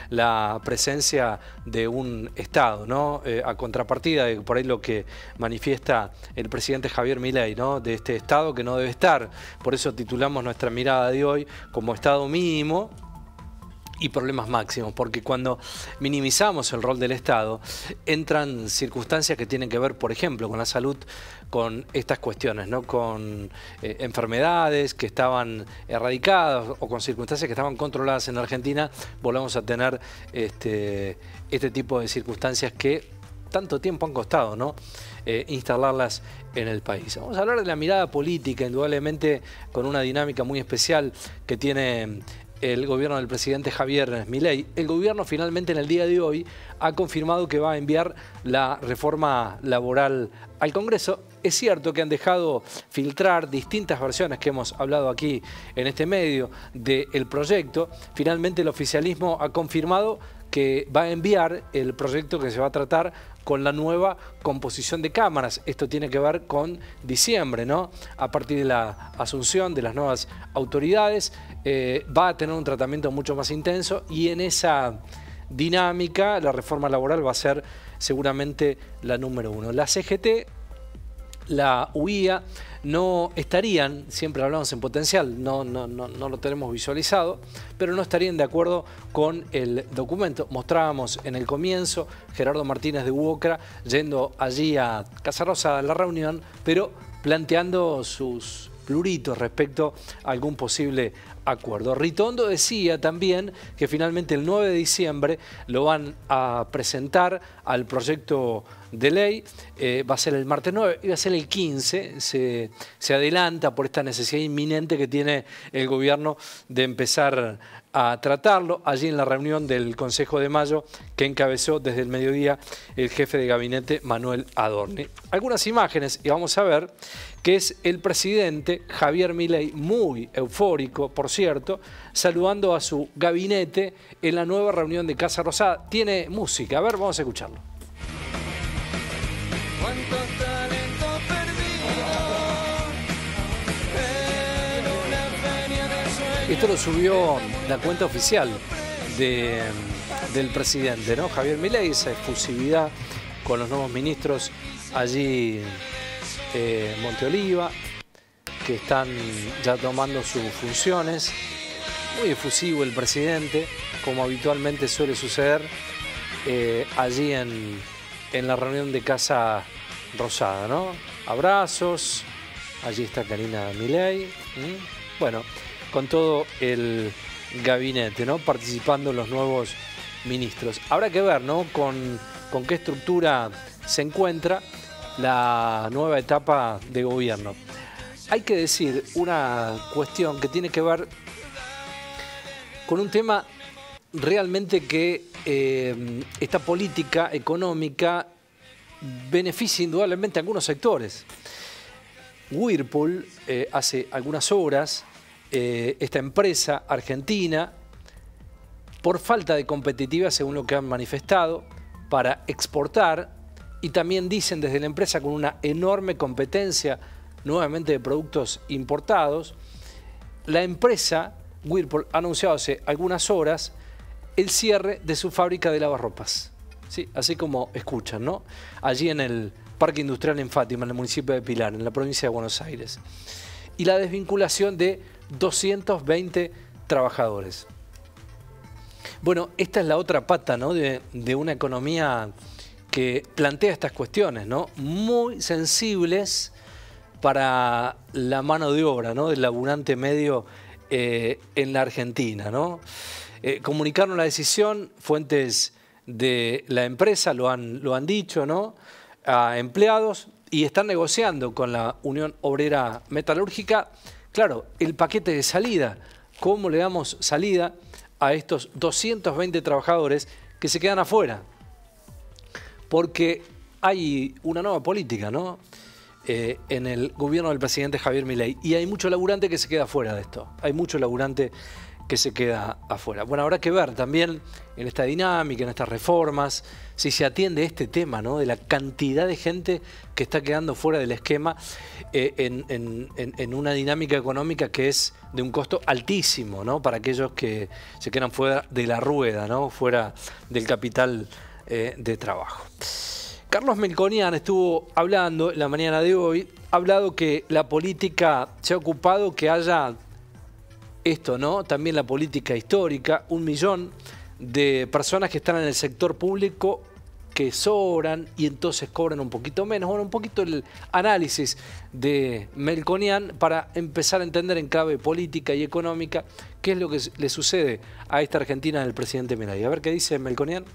la presencia de un Estado, ¿no? A contrapartida de por ahí lo que manifiesta el presidente Javier Milei, ¿no? De este Estado que no debe estar. Por eso titulamos nuestra mirada de hoy como Estado mínimo y problemas máximos, porque cuando minimizamos el rol del Estado, entran circunstancias que tienen que ver, por ejemplo, con la salud, con estas cuestiones, ¿no? Con enfermedades que estaban erradicadas o con circunstancias que estaban controladas en Argentina, volvamos a tener este tipo de circunstancias que tanto tiempo han costado, ¿no? Instalarlas en el país. Vamos a hablar de la mirada política, indudablemente con una dinámica muy especial que tiene el gobierno del presidente Javier Milei. El gobierno finalmente en el día de hoy ha confirmado que va a enviar la reforma laboral al Congreso. Es cierto que han dejado filtrar distintas versiones que hemos hablado aquí en este medio del proyecto. Finalmente el oficialismo ha confirmado que va a enviar el proyecto que se va a tratar con la nueva composición de cámaras. Esto tiene que ver con diciembre, ¿no? A partir de la asunción de las nuevas autoridades, va a tener un tratamiento mucho más intenso y en esa dinámica la reforma laboral va a ser seguramente la número uno. La CGT, la UIA no estarían, siempre hablamos en potencial, no lo tenemos visualizado, pero no estarían de acuerdo con el documento. Mostrábamos en el comienzo Gerardo Martínez de UOCRA yendo allí a Casa Rosada a la reunión, pero planteando sus pluritos respecto a algún posible acuerdo. Ritondo decía también que finalmente el 9 de diciembre lo van a presentar al proyecto de ley, va a ser el martes 9, iba a ser el 15, se adelanta por esta necesidad inminente que tiene el gobierno de empezar a tratarlo. Allí en la reunión del Consejo de Mayo que encabezó desde el mediodía el jefe de gabinete Manuel Adorni. Algunas imágenes y vamos a ver que es el presidente Javier Milei, muy eufórico, por cierto, saludando a su gabinete en la nueva reunión de Casa Rosada. Tiene música, a ver, vamos a escucharlo. Cuánto talento perdido en una feria de sueños. Esto lo subió la cuenta oficial del presidente, ¿no? Javier Milei, esa efusividad con los nuevos ministros allí en Monte Oliva, que están ya tomando sus funciones. Muy efusivo el presidente, como habitualmente suele suceder allí en la reunión de Casa Rosada, ¿no? Abrazos, allí está Karina Milei, bueno, con todo el gabinete, ¿no? Participando los nuevos ministros. Habrá que ver, ¿no? Con qué estructura se encuentra la nueva etapa de gobierno. Hay que decir una cuestión que tiene que ver con un tema realmente que esta política económica beneficia indudablemente a algunos sectores. Whirlpool, hace algunas horas, esta empresa argentina, por falta de competitividad, según lo que han manifestado, para exportar, y también dicen desde la empresa con una enorme competencia nuevamente de productos importados, la empresa Whirlpool ha anunciado hace algunas horas el cierre de su fábrica de lavarropas. ¿Sí? Así como escuchan, ¿no? Allí en el Parque Industrial en Fátima, en el municipio de Pilar, en la provincia de Buenos Aires. Y la desvinculación de 220 trabajadores. Bueno, esta es la otra pata, ¿no? de una economía que plantea estas cuestiones, ¿no? Muy sensibles para la mano de obra, ¿no? Del laburante medio en la Argentina, ¿no? Comunicaron la decisión fuentes de la empresa, lo han dicho, ¿no? A empleados, y están negociando con la Unión Obrera Metalúrgica, claro, el paquete de salida. ¿Cómo le damos salida a estos 220 trabajadores que se quedan afuera? Porque hay una nueva política, ¿no? En el gobierno del presidente Javier Milei, y hay mucho laburante que se queda fuera de esto. Hay mucho laburante que se queda afuera. Bueno, habrá que ver también en esta dinámica, en estas reformas, si se atiende este tema, ¿no?, de la cantidad de gente que está quedando fuera del esquema en una dinámica económica que es de un costo altísimo, ¿no?, para aquellos que se quedan fuera de la rueda, ¿no?, fuera del capital de trabajo. Carlos Melconian estuvo hablando en la mañana de hoy, ha hablado que la política se ha ocupado que haya esto, ¿no? También la política histórica, 1 millón de personas que están en el sector público que sobran y entonces cobran un poquito menos. Bueno, un poquito el análisis de Melconian para empezar a entender en clave política y económica qué es lo que le sucede a esta Argentina del presidente Milei. A ver qué dice Melconian.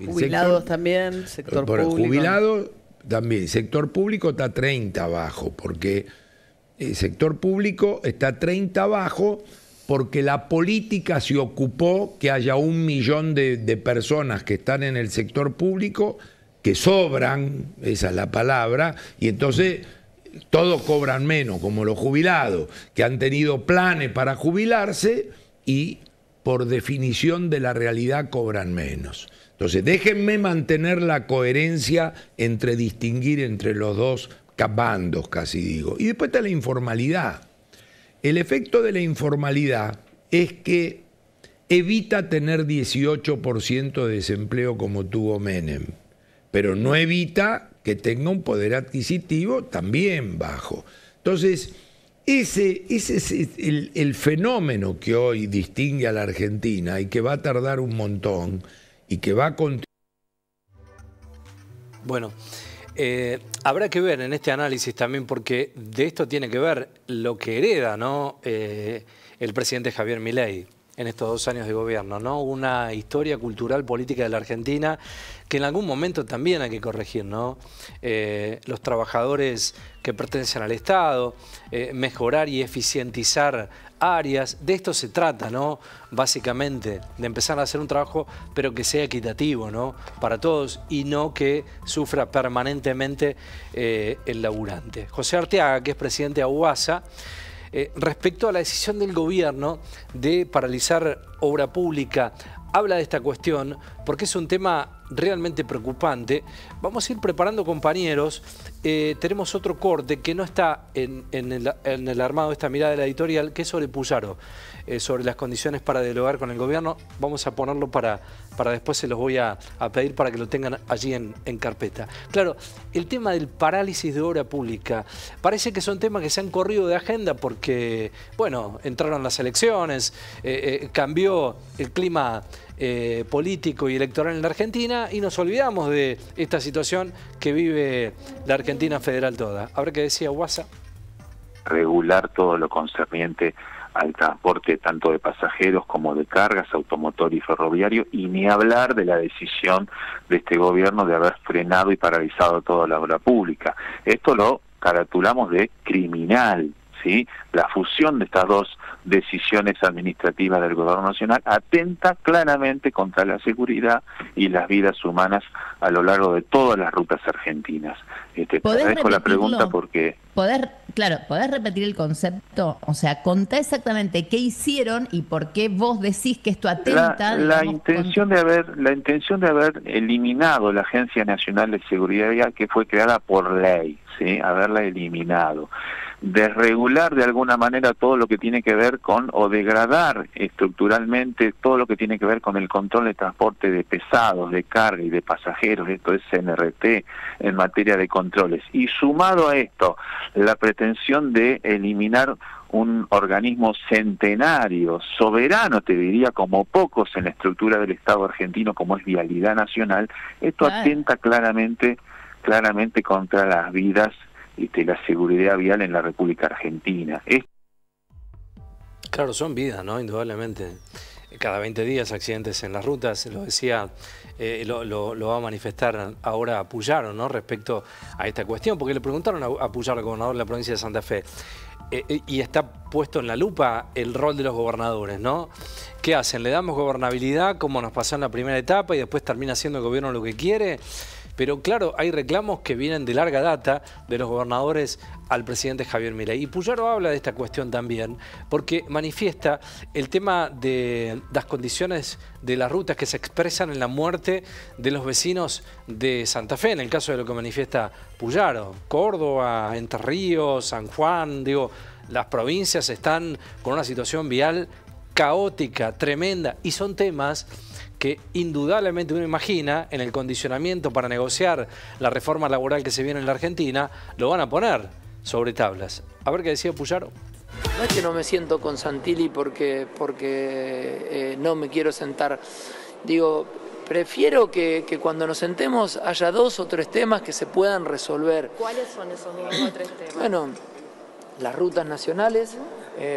Jubilados también, sector público. Jubilados también, sector público está 30 abajo, porque el sector público está 30 abajo porque la política se ocupó que haya 1 millón de personas que están en el sector público, que sobran, esa es la palabra, y entonces todos cobran menos, como los jubilados, que han tenido planes para jubilarse y por definición de la realidad cobran menos. Entonces déjenme mantener la coherencia entre distinguir entre los dos bandos, casi digo. Y después está la informalidad. El efecto de la informalidad es que evita tener 18% de desempleo como tuvo Menem, pero no evita que tenga un poder adquisitivo también bajo. Entonces, ese es el fenómeno que hoy distingue a la Argentina y que va a tardar un montón y que va a continuar. Bueno, habrá que ver en este análisis también, porque de esto tiene que ver lo que hereda, ¿no?, el presidente Javier Milei en estos 2 años de gobierno, ¿no? Una historia cultural política de la Argentina que en algún momento también hay que corregir, ¿no? Los trabajadores que pertenecen al Estado, mejorar y eficientizar áreas, de esto se trata, ¿no?, básicamente, de empezar a hacer un trabajo, pero que sea equitativo, ¿no?, para todos y no que sufra permanentemente el laburante. José Arteaga, que es presidente de AUASA, respecto a la decisión del gobierno de paralizar obra pública, habla de esta cuestión porque es un tema realmente preocupante. Vamos a ir preparando, compañeros. Tenemos otro corte que no está en el armado de esta mirada de la editorial, que es sobre Puyaro, sobre las condiciones para dialogar con el gobierno. Vamos a ponerlo para después, se los voy a pedir para que lo tengan allí en carpeta. Claro, el tema del parálisis de obra pública, parece que son temas que se han corrido de agenda porque, bueno, entraron las elecciones, cambió el clima político y electoral en la Argentina y nos olvidamos de esta situación que vive la Argentina federal toda. A ver qué decía Guasa. Regular todo lo concerniente al transporte tanto de pasajeros como de cargas, automotor y ferroviario, y ni hablar de la decisión de este gobierno de haber frenado y paralizado toda la obra pública. Esto lo caratulamos de criminal, ¿sí? La fusión de estas dos decisiones administrativas del gobierno nacional atenta claramente contra la seguridad y las vidas humanas a lo largo de todas las rutas argentinas. Te dejo la pregunta porque... ¿Podés repetir el concepto? O sea, contá exactamente qué hicieron y por qué vos decís que esto atenta... La intención de haber eliminado la Agencia Nacional de Seguridad Vial, que fue creada por ley, ¿sí? Haberla eliminado. Desregular de alguna manera todo lo que tiene que ver con, o degradar estructuralmente todo lo que tiene que ver con el control de transporte de pesados, de carga y de pasajeros, esto es CNRT en materia de controles. Y sumado a esto, la pretensión de eliminar un organismo centenario, soberano, te diría, como pocos en la estructura del Estado argentino, como es Vialidad Nacional, esto atenta claramente contra las vidas y la seguridad vial en la República Argentina. Claro, son vidas, ¿no? Indudablemente. Cada 20 días accidentes en las rutas, lo decía, lo va a manifestar ahora Puyaro, ¿no?, respecto a esta cuestión, porque le preguntaron a Puyaro, al gobernador de la provincia de Santa Fe, y está puesto en la lupa el rol de los gobernadores, ¿no? ¿Qué hacen? ¿Le damos gobernabilidad como nos pasó en la primera etapa y después termina haciendo el gobierno lo que quiere? Pero claro, hay reclamos que vienen de larga data de los gobernadores al presidente Javier Milei. Y Puyaro habla de esta cuestión también, porque manifiesta el tema de las condiciones de las rutas que se expresan en la muerte de los vecinos de Santa Fe, en el caso de lo que manifiesta Puyaro. Córdoba, Entre Ríos, San Juan, digo, las provincias están con una situación vial caótica, tremenda, y son temas que indudablemente uno imagina en el condicionamiento para negociar la reforma laboral que se viene en la Argentina, lo van a poner sobre tablas. A ver qué decía Puyaro. No es que no me siento con Santilli porque no me quiero sentar. Digo, prefiero que cuando nos sentemos haya 2 o 3 temas que se puedan resolver. ¿Cuáles son esos 2 o 3 temas? Bueno, las rutas nacionales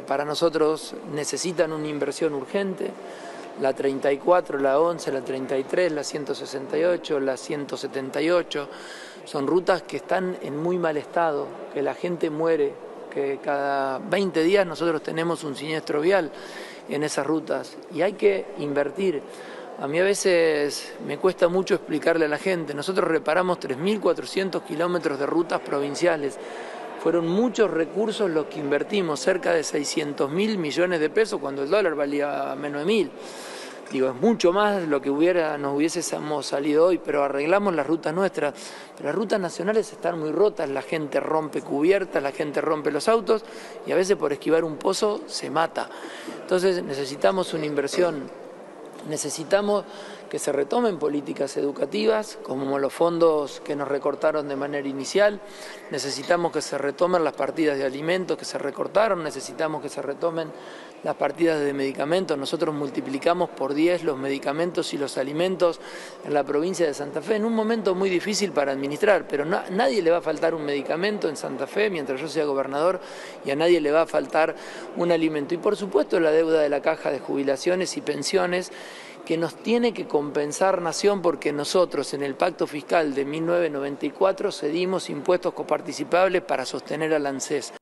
para nosotros necesitan una inversión urgente. La 34, la 11, la 33, la 168, la 178, son rutas que están en muy mal estado, que la gente muere, que cada 20 días nosotros tenemos un siniestro vial en esas rutas y hay que invertir. A mí a veces me cuesta mucho explicarle a la gente, nosotros reparamos 3.400 kilómetros de rutas provinciales. Fueron muchos recursos los que invertimos, cerca de 600.000 millones de pesos cuando el dólar valía menos de 1.000. Digo, es mucho más lo que nos hubiésemos salido hoy, pero arreglamos las rutas nuestras. Pero las rutas nacionales están muy rotas, la gente rompe cubiertas, la gente rompe los autos y a veces por esquivar un pozo se mata. Entonces necesitamos una inversión, necesitamos que se retomen políticas educativas, como los fondos que nos recortaron de manera inicial, necesitamos que se retomen las partidas de alimentos que se recortaron, necesitamos que se retomen las partidas de medicamentos. Nosotros multiplicamos por 10 los medicamentos y los alimentos en la provincia de Santa Fe, en un momento muy difícil para administrar, pero a nadie le va a faltar un medicamento en Santa Fe mientras yo sea gobernador y a nadie le va a faltar un alimento. Y por supuesto la deuda de la Caja de Jubilaciones y Pensiones, que nos tiene que compensar Nación porque nosotros en el Pacto Fiscal de 1994 cedimos impuestos coparticipables para sostener al ANSES.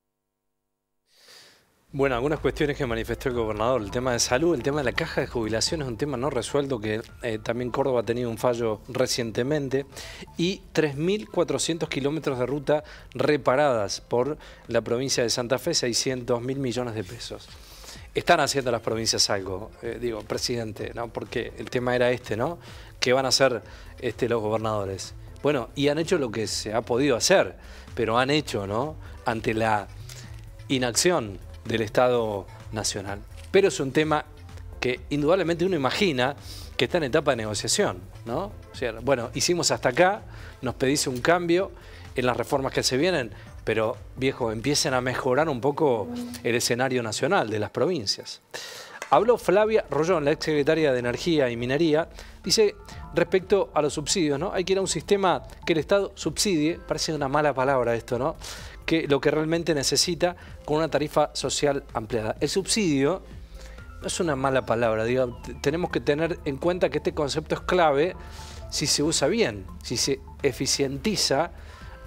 Bueno, algunas cuestiones que manifestó el gobernador, el tema de salud, el tema de la caja de jubilación es un tema no resuelto que también Córdoba ha tenido un fallo recientemente y 3.400 kilómetros de ruta reparadas por la provincia de Santa Fe, 600.000 millones de pesos. Están haciendo las provincias algo, digo, presidente, ¿no? Porque el tema era ¿no? ¿Qué van a hacer los gobernadores? Bueno, y han hecho lo que se ha podido hacer, pero han hecho, ¿no? Ante la inacción del Estado Nacional. Pero es un tema que indudablemente uno imagina que está en etapa de negociación, ¿no? O sea, bueno, hicimos hasta acá, nos pedís un cambio en las reformas que se vienen, pero, viejo, empiecen a mejorar un poco el escenario nacional de las provincias. Habló Flavia Rollón, la exsecretaria de Energía y Minería, dice respecto a los subsidios, ¿no? Hay que ir a un sistema que el Estado subsidie, parece una mala palabra esto, ¿no? Que lo que realmente necesita con una tarifa social ampliada. El subsidio no es una mala palabra, digo, tenemos que tener en cuenta que este concepto es clave si se usa bien, si se eficientiza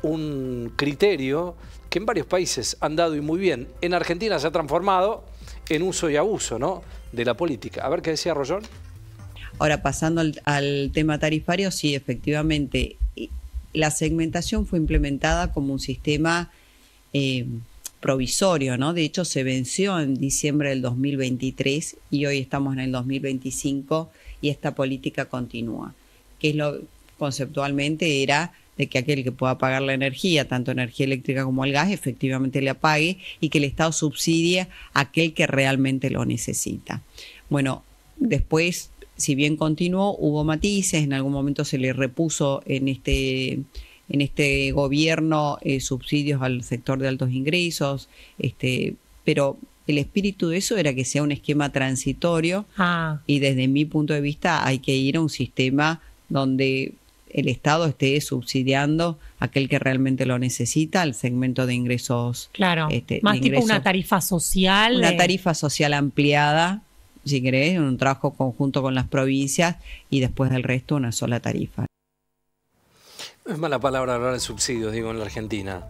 un criterio que en varios países han dado y muy bien. En Argentina se ha transformado en uso y abuso, ¿no? De la política. A ver qué decía Rollón. Ahora, pasando al tema tarifario, sí, efectivamente, la segmentación fue implementada como un sistema provisorio, ¿no? De hecho, se venció en diciembre del 2023 y hoy estamos en el 2025 y esta política continúa. Que es lo conceptualmente era de que aquel que pueda pagar la energía, tanto energía eléctrica como el gas, efectivamente le pague y que el Estado subsidie a aquel que realmente lo necesita. Bueno, después, si bien continuó, hubo matices, en algún momento se le repuso en este gobierno subsidios al sector de altos ingresos, pero el espíritu de eso era que sea un esquema transitorio y desde mi punto de vista hay que ir a un sistema donde el Estado esté subsidiando a aquel que realmente lo necesita, al segmento de ingresos. Claro, más tipo una tarifa social. Una tarifa social ampliada, si querés, un trabajo conjunto con las provincias y después del resto una sola tarifa. No es mala palabra hablar de subsidios, digo, en la Argentina.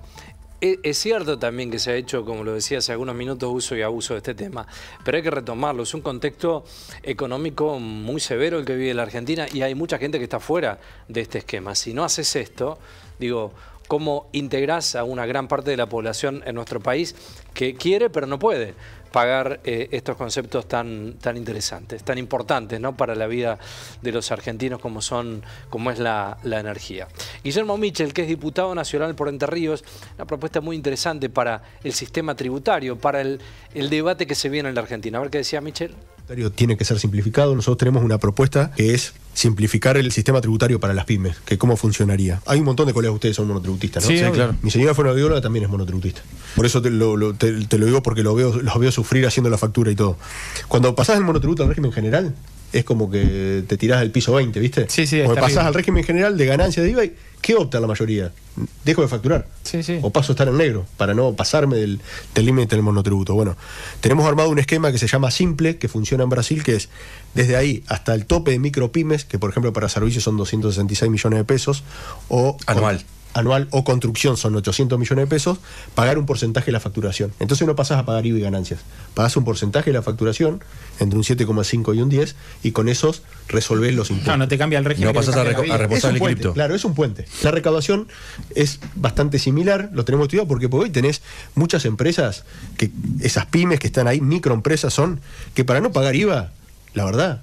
Es cierto también que se ha hecho, como lo decía hace algunos minutos, uso y abuso de este tema, pero hay que retomarlo. Es un contexto económico muy severo el que vive la Argentina y hay mucha gente que está fuera de este esquema. Si no haces esto, digo, ¿cómo integrás a una gran parte de la población en nuestro país que quiere pero no puede pagar estos conceptos tan interesantes, tan importantes, ¿no?, para la vida de los argentinos como es la energía? Guillermo Michel, que es diputado nacional por Entre Ríos, una propuesta muy interesante para el sistema tributario, para el debate que se viene en la Argentina. A ver qué decía Michel. Tiene que ser simplificado. Nosotros tenemos una propuesta que es simplificar el sistema tributario para las pymes, que cómo funcionaría. Hay un montón de colegas, ustedes son monotributistas, ¿no? Sí, claro. Mi señora fonoaudióloga también es monotributista. Por eso te lo digo, porque los veo sufrir haciendo la factura y todo. Cuando pasás el monotributo al régimen general, es como que te tirás del piso 20, ¿viste? Sí, sí. Cuando pasás al régimen general de ganancia de IVA, ¿qué opta la mayoría? Dejo de facturar. Sí, sí. O paso a estar en negro, para no pasarme del límite del monotributo. Bueno, tenemos armado un esquema que se llama Simple, que funciona en Brasil, que es desde ahí hasta el tope de micropymes, que por ejemplo para servicios son 266 millones de pesos, o anual o construcción son 800 millones de pesos, pagar un porcentaje de la facturación. Entonces no pasás a pagar IVA y ganancias. Pagás un porcentaje de la facturación, entre un 7,5 y un 10, y con esos resolvés los impuestos. No te cambia el régimen. No pasás a reposar el cripto. Claro, es un puente. La recaudación es bastante similar, lo tenemos estudiado porque hoy tenés muchas empresas, que esas pymes que están ahí, microempresas son, que para no pagar IVA, la verdad,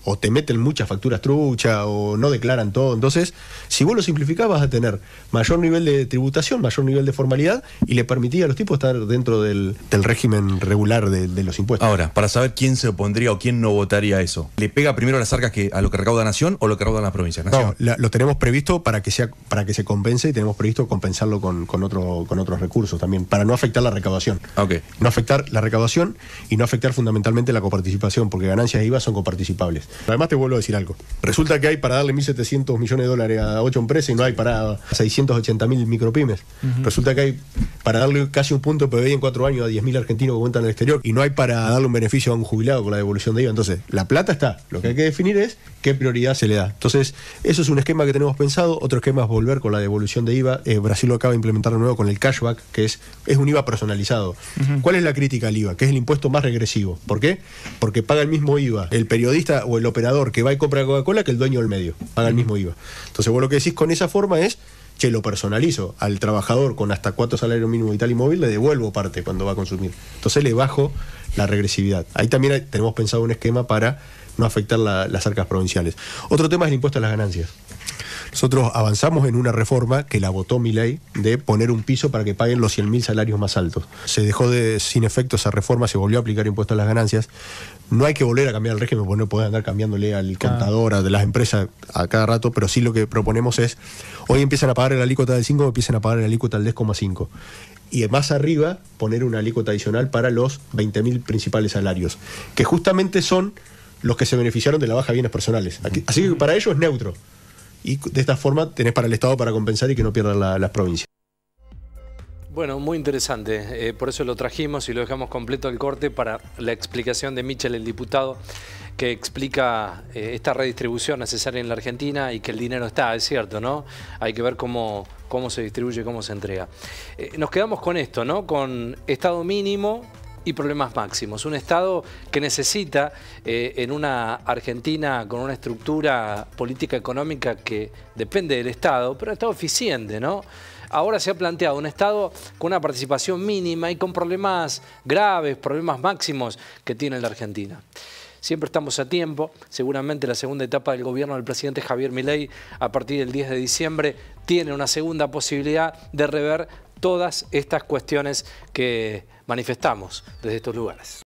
o te meten muchas facturas trucha o no declaran todo. Entonces, si vos lo simplificás, vas a tener mayor nivel de tributación, mayor nivel de formalidad y le permitía a los tipos estar dentro del régimen regular de los impuestos. Ahora, para saber quién se opondría o quién no votaría a eso, ¿le pega primero a las arcas a lo que recauda Nación o lo que recaudan las provincias? No, lo tenemos previsto para que se compense, y tenemos previsto compensarlo con otros recursos también, para no afectar la recaudación. Okay. No afectar la recaudación y no afectar fundamentalmente la coparticipación, porque ganancias de IVA son coparticipables. Además te vuelvo a decir algo. Resulta que hay para darle 1.700 millones de dólares a 8 empresas y no hay para 680.000 micropymes. Resulta que hay para darle casi un punto de PBI en 4 años a 10.000 argentinos que cuentan en el exterior y no hay para darle un beneficio a un jubilado con la devolución de IVA. Entonces, la plata está. Lo que hay que definir es qué prioridad se le da. Entonces, eso es un esquema que tenemos pensado. Otro esquema es volver con la devolución de IVA. Brasil lo acaba de implementar de nuevo con el cashback, que es un IVA personalizado. ¿Cuál es la crítica al IVA? Que es el impuesto más regresivo. ¿Por qué? Porque paga el mismo IVA el periodista o el operador que va y compra Coca-Cola que el dueño del medio. Paga el mismo IVA. Entonces vos lo que decís con esa forma es, che, lo personalizo. Al trabajador con hasta 4 salarios mínimos vital y móvil le devuelvo parte cuando va a consumir. Entonces le bajo la regresividad. Ahí también tenemos pensado un esquema para no afectar las arcas provinciales. Otro tema es el impuesto a las ganancias. Nosotros avanzamos en una reforma que la votó Milei de poner un piso para que paguen los 100.000 salarios más altos. Se dejó sin efecto esa reforma, se volvió a aplicar impuesto a las ganancias. No hay que volver a cambiar el régimen porque no podés andar cambiándole al contador, a de las empresas a cada rato, pero sí lo que proponemos es, hoy empiezan a pagar la alícuota del 5, empiezan a pagar la alícuota del 10,5. Y más arriba poner una alícuota adicional para los 20.000 principales salarios, que justamente son los que se beneficiaron de la baja de bienes personales. Así que para ellos es neutro. Y de esta forma tenés para el Estado para compensar y que no pierdan las provincias. Bueno, muy interesante. Por eso lo trajimos y lo dejamos completo al corte para la explicación de Michel, el diputado, que explica esta redistribución necesaria en la Argentina y que el dinero está, es cierto, ¿no? Hay que ver cómo se distribuye, cómo se entrega. Nos quedamos con esto, ¿no? Con Estado mínimo y problemas máximos. Un Estado que necesita, en una Argentina con una estructura política económica que depende del Estado, pero un Estado eficiente, ¿no? Ahora se ha planteado un Estado con una participación mínima y con problemas graves, problemas máximos que tiene la Argentina. Siempre estamos a tiempo. Seguramente la segunda etapa del gobierno del presidente Javier Milei, a partir del 10 de diciembre, tiene una segunda posibilidad de rever todas estas cuestiones que manifestamos desde estos lugares.